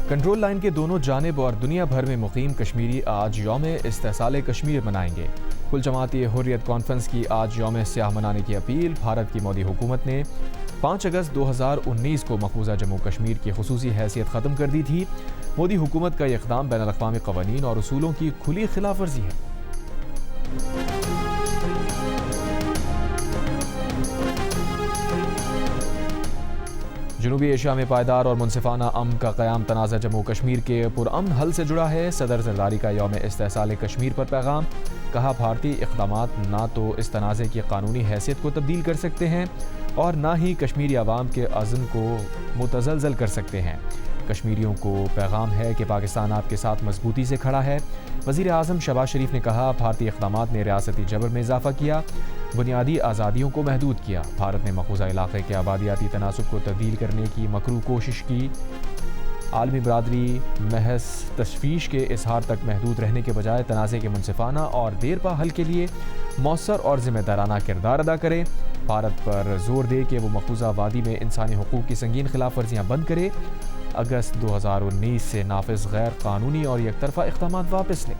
Control line के दोनों जानिब और दुनिया भर में मुकीम कश्मीरी आज यौम इस्तेसाल कश्मीर मनाएंगे। कुल जमाती हुर्रियत कॉन्फ्रेंस की आज यौम स्याह मनाने की अपील। भारत की मोदी हुकूमत ने 5 अगस्त 2019 को मकबूजा जम्मू कश्मीर की खुसूसी हैसियत ख़त्म कर दी थी। मोदी हुकूमत का यह इक़दाम बैनुल अक़वामी क़वानीन और उसूलों की खुली खिलाफ वर्जी है। जनूबी एशिया में पायदार और मुनसिफाना अमन का क़याम तनाज़ा जम्मू कश्मीर के पुरअमन हल से जुड़ा है। सदर ज़रदारी का यौम इस्तेसाल कश्मीर पर पैगाम। कहा, भारतीय इक़दामात ना तो इस तनाज़े की कानूनी हैसियत को तब्दील कर सकते हैं और ना ही कश्मीरी अवाम के अज़्म को मुतज़लज़ल कर सकते हैं। कश्मीरियों को पैगाम है कि पाकिस्तान आपके साथ मजबूती से खड़ा है। वज़ीर आज़म शहबाज शरीफ ने कहा, भारतीय इक़दामात ने रियासती जबर में इजाफ़ा किया, बुनियादी आज़ादियों को महदूद किया। भारत ने मकबूजा इलाक़े के आबादियाती तनासुब को तब्दील करने की मकरू कोशिश की। आलमी बरादरी महज तशवीश के इजहार तक महदूद रहने के बजाय तनाज़े के मुनसिफाना और देरपा हल के लिए मौसर और ज़िम्मेदाराना किरदार अदा करे। भारत पर जोर दे कि वो मकबूजा वादी में इंसानी हुकूक की संगीन खिलाफ वर्जियाँ बंद करे। अगस्त 2019 से नाफिज गैर कानूनी और एकतरफा इक़दामात वापस लें।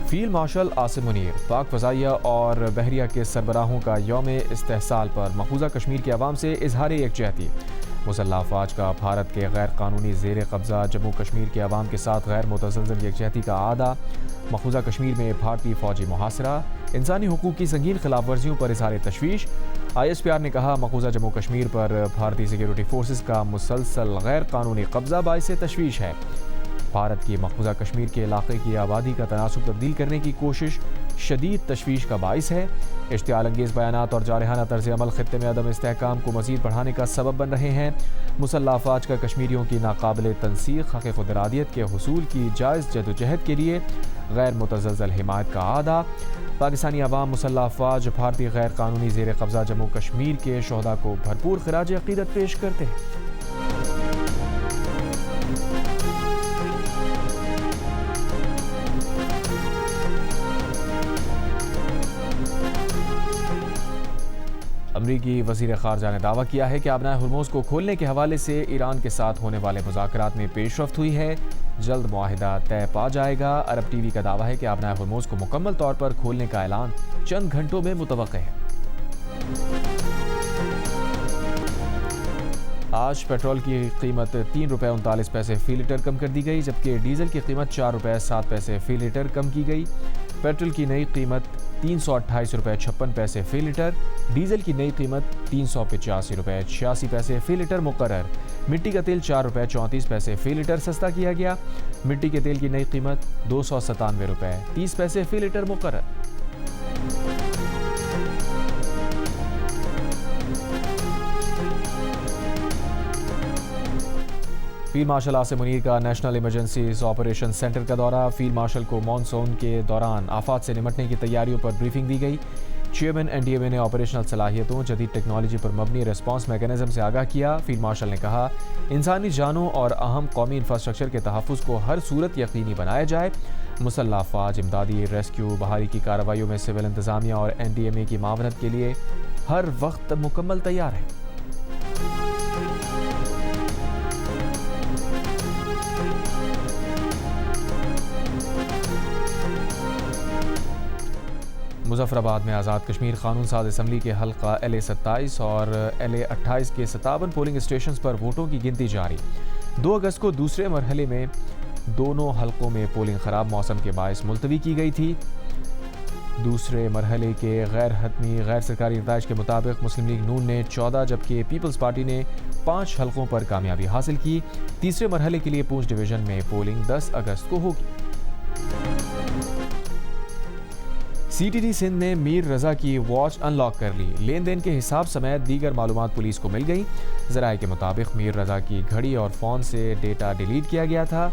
फील्ड मार्शल आसिम मुनीर पाक फ़ज़ाइया और बहरिया के सरबराहों का यौम इस्तेहसाल पर मकबूजा कश्मीर की आवाम से इजहार यकजहती। मुसल्लह अफ़वाज का भारत के गैर कानूनी ज़ेर कब्ज़ा जम्मू कश्मीर के अवाम के साथ गैर मुतज़लज़ल यकजहती का आदा। मकबूजा कश्मीर में भारतीय फ़ौजी मुहासरा, इंसानी हुकूक की संगीन खिलाफ वर्जियों पर इजहार तशवीश। ISPR ने कहा, मकबूजा जम्मू कश्मीर पर भारतीय सिक्योरिटी फोर्सेस का मुसलसल गैर कानूनी कब्ज़ा बाइस तशवीश है। भारत की मकबूजा कश्मीर के इलाके की आबादी का तनासुब तब्दील करने की कोशिश शदीद तशवीश का बाइस है। इश्तियाल अंगेज़ बयानात और जारहाना तर्ज अमल खित्ते में अदम इस्तेहकाम को मज़ीद बढ़ाने का सबब बन रहे हैं। मुसल्लह अफ़वाज का कश्मीरियों की नाकाबिल तनसीख हक़ ख़ुदरादियत के हुसूल की जायज़ जदोजहद के लिए गैर मुतज़लज़ल हिमायत का आदा। पाकिस्तानी अवाम मुसल्लह अफ़वाज भारतीय गैर कानूनी ज़ेर कब्ज़ा जम्मू कश्मीर के शोहदा को भरपूर खिराज अक़ीदत पेश करते हैं। अमरीकी वज़ीर ख़ारजा ने दावा किया है कि आबनाए हुर्मुज़ को खोलने के हवाले से ईरान के साथ होने वाले मुज़ाकरात में पेशरफ्त हुई है। जल्द मुआहिदा तय पा जाएगा। अरब टीवी का दावा है कि आबनाए हुर्मुज़ को मुकम्मल तौर पर खोलने का ऐलान चंद घंटों में मुतवक्किल है। आज पेट्रोल की कीमत ₹3.39 फ़ी लीटर कम कर दी गई, जबकि डीजल की कीमत ₹4.07 फ़ी लीटर कम की गई। पेट्रोल की नई कीमत ₹328.56 फ़ी लीटर, डीजल की नई कीमत ₹385.86 फ़ी लीटर मुकर्रर। मिट्टी का तेल ₹4.34 फ़ी लीटर सस्ता किया गया। मिट्टी के तेल की नई कीमत ₹297.30 फ़ी लीटर मुकर्रर। फील्ड मार्शल आसिम मुनीर का नेशनल इमरजेंसीज ऑपरेशन सेंटर का दौरा। फील्ड मार्शल को मानसून के दौरान आफात से निपटने की तैयारियों पर ब्रीफिंग दी गई। चेयरमैन NDMA ने ऑपरेशनल सलाहियतों, जदीद टेक्नोलॉजी पर मबनी रिस्पांस मैकेनिज्म से आगाह किया। फील्ड मार्शल ने कहा, इंसानी जानों और अहम कौमी इंफ्रास्ट्रक्चर के तहफ़्फ़ुज़ को हर सूरत यकीनी बनाया जाए। मुसल्लह अफ़वाज इमदादी, रेस्क्यू, बहाली की कार्रवाइयों में सिविल इंतज़ामिया और NDMA की मावनत के लिए हर वक्त मुकम्मल तैयार है। मुजफ्फराबाद में आज़ाद कश्मीर कानून साज असम्बली के हल्का LA-27 और LA-28 के 57 पोलिंग स्टेशन पर वोटों की गिनती जारी। 2 अगस्त को दूसरे मरहले में दोनों हल्कों में पोलिंग खराब मौसम के बायस मुलतवी की गई थी। दूसरे मरहले के गैर हतमी गैर सरकारी नताइज के मुताबिक मुस्लिम लीग नून ने 14 जबकि पीपल्स पार्टी ने 5 हल्कों पर कामयाबी हासिल की। तीसरे मरहले के लिए पूंछ डिवीजन में पोलिंग 10 अगस्त को होगी। CTD सिंध ने मीर रजा की वॉच अनलॉक कर ली। लेन देन के हिसाब समेत दीगर मालूमात पुलिस को मिल गई। ज़राए के मुताबिक मीर रजा की घड़ी और फ़ोन से डेटा डिलीट किया गया था।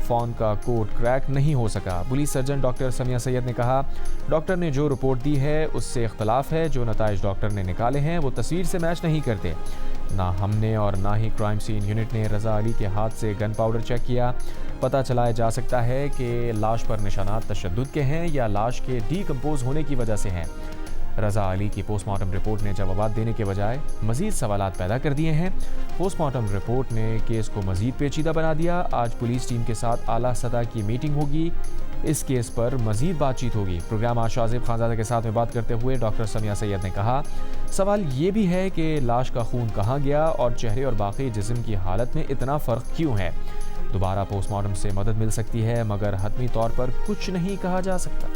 फ़ोन का कोड क्रैक नहीं हो सका। Police surgeon doctor Samiya Syed ने कहा, डॉक्टर ने जो रिपोर्ट दी है उससे इख्तलाफ है। जो नताइज डॉक्टर ने निकाले हैं वो तस्वीर से मैच नहीं करते। ना हमने और ना ही क्राइम सीन यूनिट ने रज़ा अली के हाथ से गन पाउडर चेक किया। पता चलाया जा सकता है कि लाश पर निशानात तशद्दुद के हैं या लाश के डीकम्पोज होने की वजह से हैं। रज़ा अली की पोस्टमार्टम रिपोर्ट ने जवाब देने के बजाय मज़ीद सवालात पैदा कर दिए हैं। पोस्टमार्टम रिपोर्ट ने केस को मज़ीद पेचीदा बना दिया। आज पुलिस टीम के साथ आला सतह की मीटिंग होगी, इस केस पर मज़ीद बातचीत होगी। प्रोग्राम आज शाजिब खानज़ादा के साथ में बात करते हुए डॉक्टर समिया सैयद ने कहा, सवाल ये भी है कि लाश का खून कहाँ गया और चेहरे और बाकी जिस्म की हालत में इतना फ़र्क क्यों है। दोबारा पोस्टमार्टम से मदद मिल सकती है, मगर हतमी तौर पर कुछ नहीं कहा जा सकता।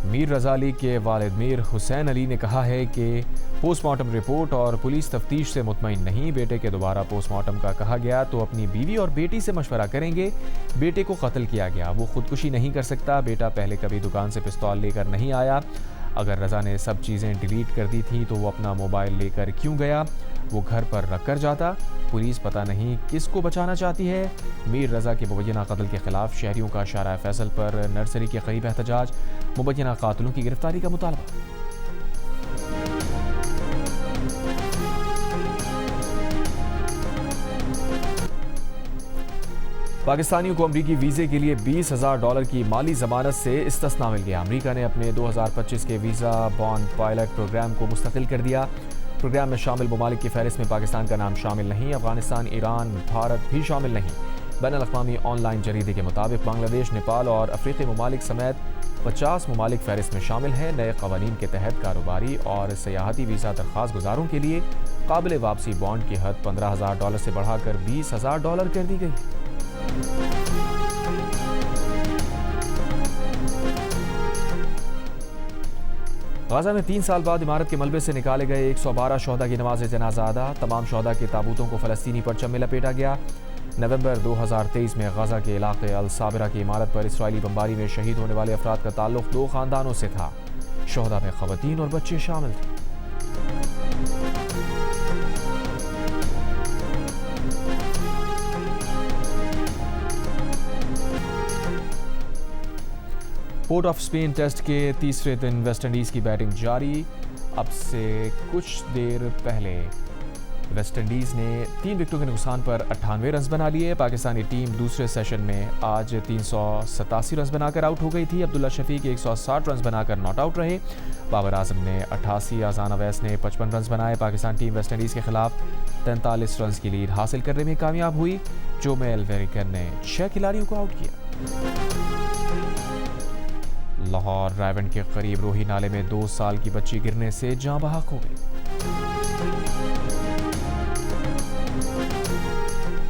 मीर रज़ा अली के वालिद मीर हुसैन अली ने कहा है कि पोस्टमार्टम रिपोर्ट और पुलिस तफ्तीश से मुतमईन नहीं। बेटे के दोबारा पोस्टमार्टम का कहा गया तो अपनी बीवी और बेटी से मशवरा करेंगे। बेटे को कत्ल किया गया, वो खुदकुशी नहीं कर सकता। बेटा पहले कभी दुकान से पिस्तौल लेकर नहीं आया। अगर रज़ा ने सब चीज़ें डिलीट कर दी थी तो वो अपना मोबाइल लेकर क्यों गया, वो घर पर रख कर जाता। पुलिस पता नहीं किसको बचाना चाहती है। मीर रज़ा के मुबैना कत्ल के खिलाफ शहरियों का शारा फैसल पर नर्सरी के करीब एहतजाज, मुबैना कातिलों की गिरफ्तारी का मुतालबा। पाकिस्तानियों को अमरीकी वीज़े के लिए $20,000 की माली ज़मानत से इस्तिस्ना मिल गया। अमरीका ने अपने 2025 के वीज़ा बॉन्ड पायलट प्रोग्राम को मुस्तकिल कर दिया। प्रोग्राम में शामिल ममालिक की फहरिस्त में पाकिस्तान का नाम शामिल नहीं। अफगानिस्तान, ईरान, भारत भी शामिल नहीं। बैनुल-अक़वामी ऑनलाइन जरीदे के मुताबिक बांग्लादेश, नेपाल और अफ्रीकी ममालिक समेत 50 ममालिक फहरिस्त में शामिल हैं। नए क़वानीन के तहत कारोबारी और सयाहती वीज़ा दरख्वास्त गुजारों के लिए काबिल वापसी बॉन्ड की हद $15,000 से बढ़ाकर $20,000 कर दी गई। गाज़ा में 3 साल बाद इमारत के मलबे से निकाले गए 112 शोहदा की नमाज जनाजा अदा। तमाम शोहदा के ताबूतों को फ़लस्तीनी परचम में लपेटा गया। नवंबर 2023 में गाज़ा के इलाके अल साबिरा की इमारत पर इसराइली बमबारी में शहीद होने वाले अफराद का ताल्लुक 2 ख़ानदानों से था। शोहदा में ख़वातीन और बच्चे शामिल थे। पोर्ट ऑफ स्पेन टेस्ट के तीसरे दिन वेस्टइंडीज़ की बैटिंग जारी। अब से कुछ देर पहले वेस्टइंडीज़ ने 3 विकेटों के नुकसान पर 98 रन बना लिए। पाकिस्तानी टीम दूसरे सेशन में आज 387 रन बनाकर आउट हो गई थी। अब्दुल्ला शफीक 160 रन बनाकर नॉट आउट रहे। बाबर आजम ने 88, आज़ान अवैस ने 55 रन बनाए। पाकिस्तान टीम वेस्टइंडीज़ के खिलाफ 43 रन की लीड हासिल करने में कामयाब हुई। जोमेल वेरिकर ने 6 खिलाड़ियों को आउट किया। लाहौर रायवंड के करीब रोही नाले में 2 साल की बच्ची गिरने से जाँ बहक हो गई।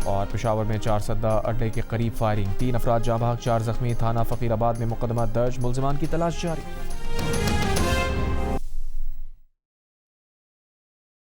और पेशावर में 4 सद्दा अड्डे के करीब फायरिंग, 3 अफराद जाँ बहक, 4 जख्मी। थाना फकीराबाद में मुकदमा दर्ज, मुल्जिमान की तलाश जारी।